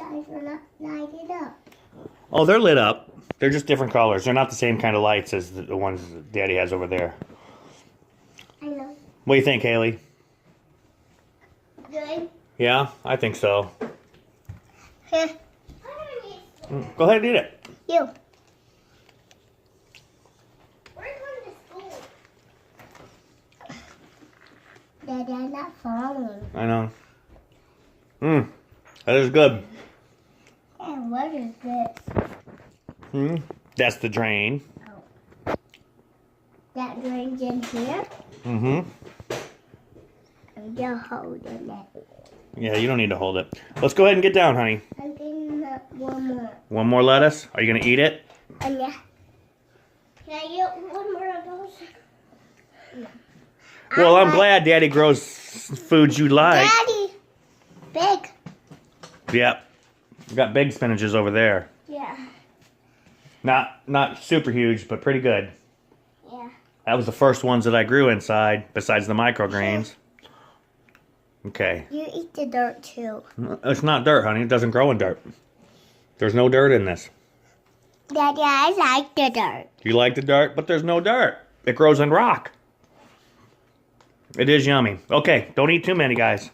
guys are not lighted up. Oh, they're lit up. They're just different colors. They're not the same kind of lights as the ones Daddy has over there. I know. What do you think, Haley? Good. Yeah, I think so. Here. Go ahead and eat it. You. We're going to school. Daddy, I'm not following. I know. That is good. And what is this? That's the drain. Oh. That drains in here? I'm just holding it. Yeah, you don't need to hold it. Let's go ahead and get down, honey. I'm getting one more. One more lettuce? Are you going to eat it? Yeah. Can I get one more of those? No. Well, I'm glad Daddy grows foods you like. Daddy! Big. Yep. We got big spinaches over there. Yeah. Not super huge, but pretty good. Yeah. That was the first ones that I grew inside, besides the microgreens. Okay. You eat the dirt too. It's not dirt, honey. It doesn't grow in dirt. There's no dirt in this. Daddy, I like the dirt. You like the dirt? But there's no dirt. It grows in rock. It is yummy. Okay, don't eat too many, guys.